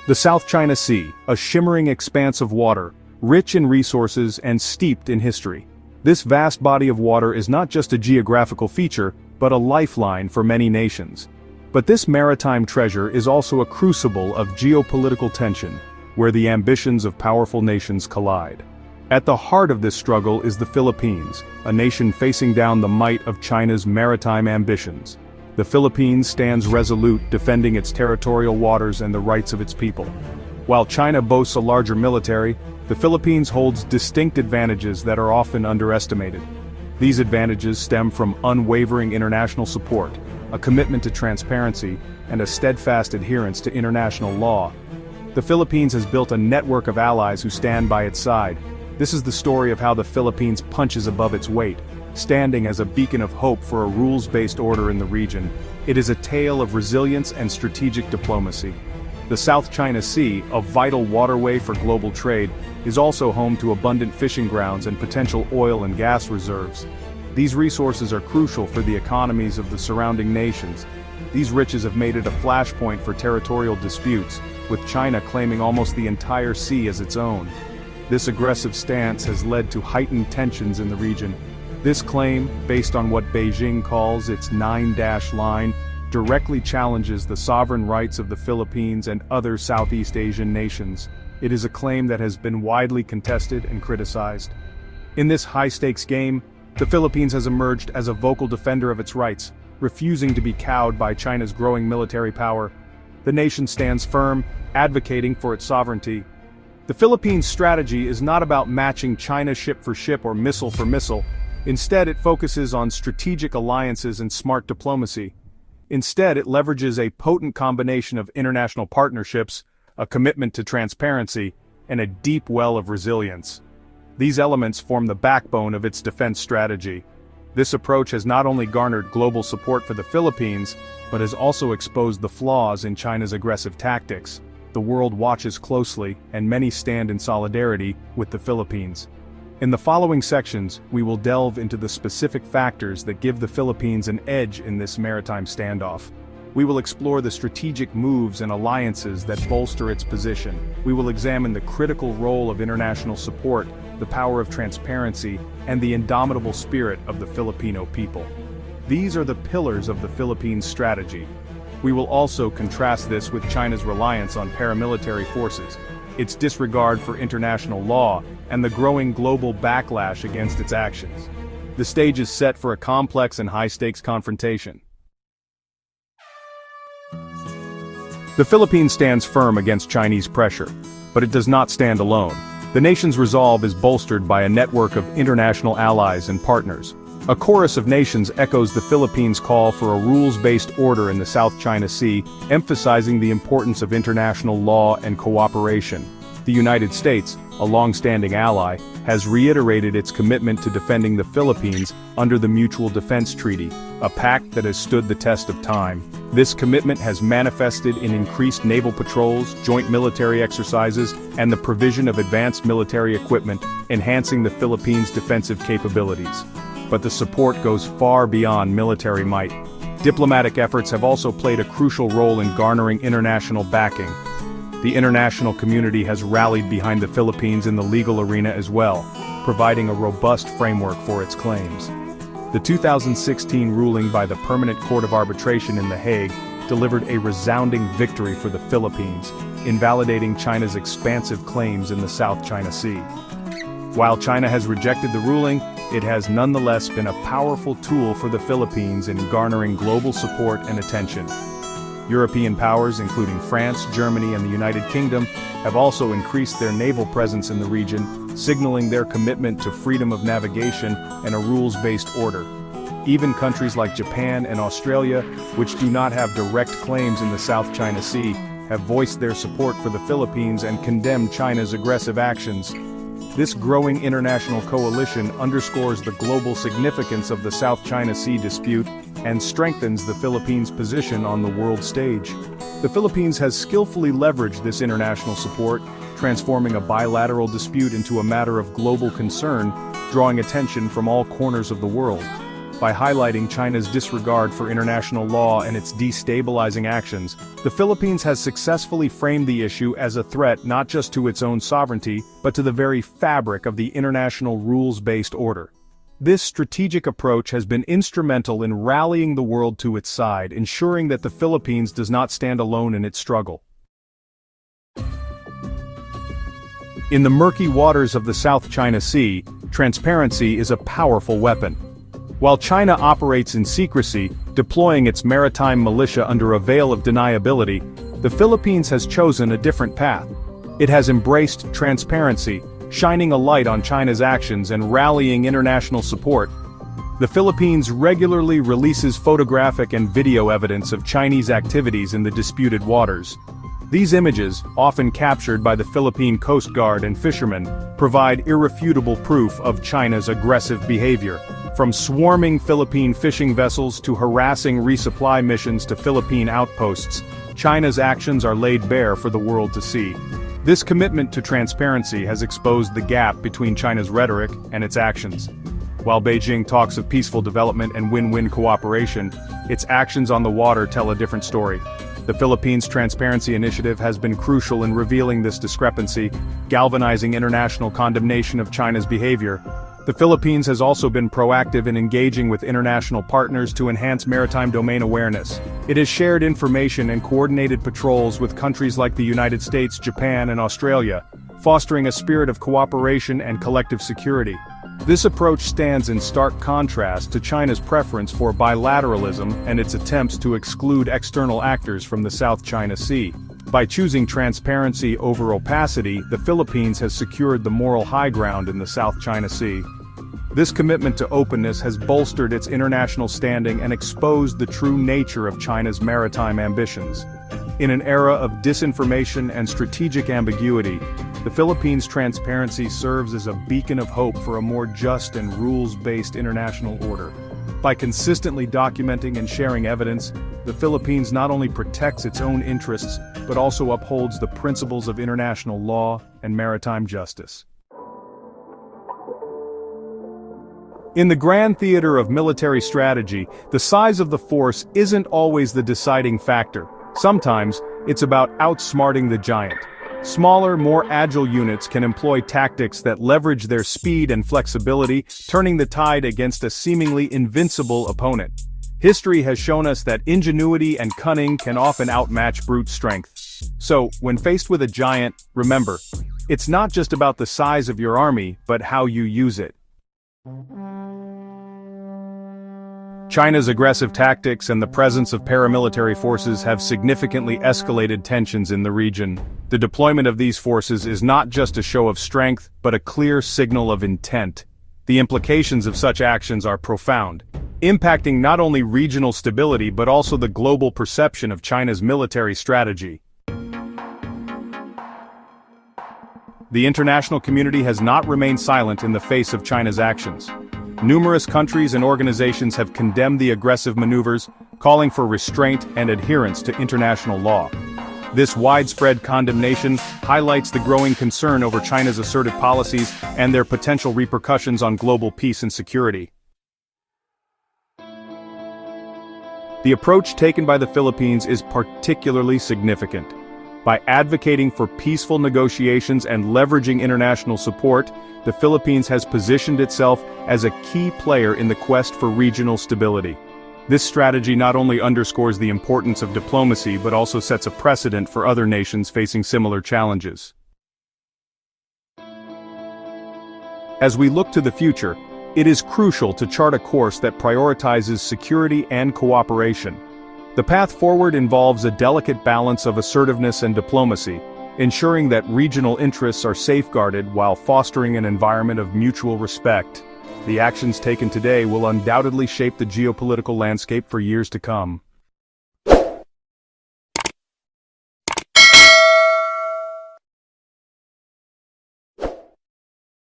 The South China Sea, a shimmering expanse of water, rich in resources and steeped in history. This vast body of water is not just a geographical feature, but a lifeline for many nations. But this maritime treasure is also a crucible of geopolitical tension, where the ambitions of powerful nations collide. At the heart of this struggle is the Philippines, a nation facing down the might of China's maritime ambitions. The Philippines stands resolute, defending its territorial waters and the rights of its people. While China boasts a larger military, the Philippines holds distinct advantages that are often underestimated. These advantages stem from unwavering international support, a commitment to transparency, and a steadfast adherence to international law. The Philippines has built a network of allies who stand by its side. This is the story of how the Philippines punches above its weight, standing as a beacon of hope for a rules-based order in the region. It is a tale of resilience and strategic diplomacy. The South China Sea, a vital waterway for global trade, is also home to abundant fishing grounds and potential oil and gas reserves. These resources are crucial for the economies of the surrounding nations. These riches have made it a flashpoint for territorial disputes, with China claiming almost the entire sea as its own. This aggressive stance has led to heightened tensions in the region. This claim, based on what Beijing calls its nine-dash line, directly challenges the sovereign rights of the Philippines and other Southeast Asian nations. It is a claim that has been widely contested and criticized. In this high-stakes game, the Philippines has emerged as a vocal defender of its rights, refusing to be cowed by China's growing military power. The nation stands firm, advocating for its sovereignty. The Philippines' strategy is not about matching China ship for ship or missile for missile. Instead, it focuses on strategic alliances and smart diplomacy. Instead, it leverages a potent combination of international partnerships, a commitment to transparency, and a deep well of resilience. These elements form the backbone of its defense strategy. This approach has not only garnered global support for the Philippines, but has also exposed the flaws in China's aggressive tactics. The world watches closely, and many stand in solidarity with the Philippines. In the following sections, we will delve into the specific factors that give the Philippines an edge in this maritime standoff. We will explore the strategic moves and alliances that bolster its position. We will examine the critical role of international support, the power of transparency, and the indomitable spirit of the Filipino people. These are the pillars of the Philippines' strategy. We will also contrast this with China's reliance on paramilitary forces, its disregard for international law, and the growing global backlash against its actions. The stage is set for a complex and high-stakes confrontation. The Philippines stands firm against Chinese pressure, but it does not stand alone. The nation's resolve is bolstered by a network of international allies and partners. A chorus of nations echoes the Philippines' call for a rules-based order in the South China Sea, emphasizing the importance of international law and cooperation. The United States, a long-standing ally, has reiterated its commitment to defending the Philippines under the Mutual Defense Treaty, a pact that has stood the test of time. This commitment has manifested in increased naval patrols, joint military exercises, and the provision of advanced military equipment, enhancing the Philippines' defensive capabilities. But the support goes far beyond military might. Diplomatic efforts have also played a crucial role in garnering international backing. The international community has rallied behind the Philippines in the legal arena as well, providing a robust framework for its claims. The 2016 ruling by the Permanent Court of Arbitration in The Hague delivered a resounding victory for the Philippines, invalidating China's expansive claims in the South China Sea. While China has rejected the ruling, it has nonetheless been a powerful tool for the Philippines in garnering global support and attention. European powers, including France, Germany, and the United Kingdom, have also increased their naval presence in the region, signaling their commitment to freedom of navigation and a rules-based order. Even countries like Japan and Australia, which do not have direct claims in the South China Sea, have voiced their support for the Philippines and condemned China's aggressive actions. This growing international coalition underscores the global significance of the South China Sea dispute and strengthens the Philippines' position on the world stage. The Philippines has skillfully leveraged this international support, transforming a bilateral dispute into a matter of global concern, drawing attention from all corners of the world. by highlighting China's disregard for international law and its destabilizing actions, the Philippines has successfully framed the issue as a threat not just to its own sovereignty, but to the very fabric of the international rules-based order. This strategic approach has been instrumental in rallying the world to its side, ensuring that the Philippines does not stand alone in its struggle. In the murky waters of the South China Sea, transparency is a powerful weapon. While China operates in secrecy, deploying its maritime militia under a veil of deniability, the Philippines has chosen a different path. It has embraced transparency, shining a light on China's actions and rallying international support. The Philippines regularly releases photographic and video evidence of Chinese activities in the disputed waters. These images, often captured by the Philippine Coast Guard and fishermen, provide irrefutable proof of China's aggressive behavior. From swarming Philippine fishing vessels to harassing resupply missions to Philippine outposts, China's actions are laid bare for the world to see. This commitment to transparency has exposed the gap between China's rhetoric and its actions. While Beijing talks of peaceful development and win-win cooperation, its actions on the water tell a different story. The Philippines Transparency Initiative has been crucial in revealing this discrepancy, galvanizing international condemnation of China's behavior. The Philippines has also been proactive in engaging with international partners to enhance maritime domain awareness. It has shared information and coordinated patrols with countries like the United States, Japan, and Australia, fostering a spirit of cooperation and collective security. This approach stands in stark contrast to China's preference for bilateralism and its attempts to exclude external actors from the South China Sea. By choosing transparency over opacity, the Philippines has secured the moral high ground in the South China Sea. This commitment to openness has bolstered its international standing and exposed the true nature of China's maritime ambitions. In an era of disinformation and strategic ambiguity, the Philippines' transparency serves as a beacon of hope for a more just and rules-based international order. By consistently documenting and sharing evidence, the Philippines not only protects its own interests, but also upholds the principles of international law and maritime justice. In the grand theater of military strategy, the size of the force isn't always the deciding factor. Sometimes, it's about outsmarting the giant. Smaller, more agile units can employ tactics that leverage their speed and flexibility, turning the tide against a seemingly invincible opponent. History has shown us that ingenuity and cunning can often outmatch brute strength. So, when faced with a giant, remember, it's not just about the size of your army, but how you use it. China's aggressive tactics and the presence of paramilitary forces have significantly escalated tensions in the region. The deployment of these forces is not just a show of strength, but a clear signal of intent. The implications of such actions are profound, impacting not only regional stability but also the global perception of China's military strategy. The international community has not remained silent in the face of China's actions. Numerous countries and organizations have condemned the aggressive maneuvers, calling for restraint and adherence to international law. This widespread condemnation highlights the growing concern over China's assertive policies and their potential repercussions on global peace and security. The approach taken by the Philippines is particularly significant. By advocating for peaceful negotiations and leveraging international support, the Philippines has positioned itself as a key player in the quest for regional stability. This strategy not only underscores the importance of diplomacy but also sets a precedent for other nations facing similar challenges. As we look to the future, it is crucial to chart a course that prioritizes security and cooperation. The path forward involves a delicate balance of assertiveness and diplomacy, ensuring that regional interests are safeguarded while fostering an environment of mutual respect. The actions taken today will undoubtedly shape the geopolitical landscape for years to come.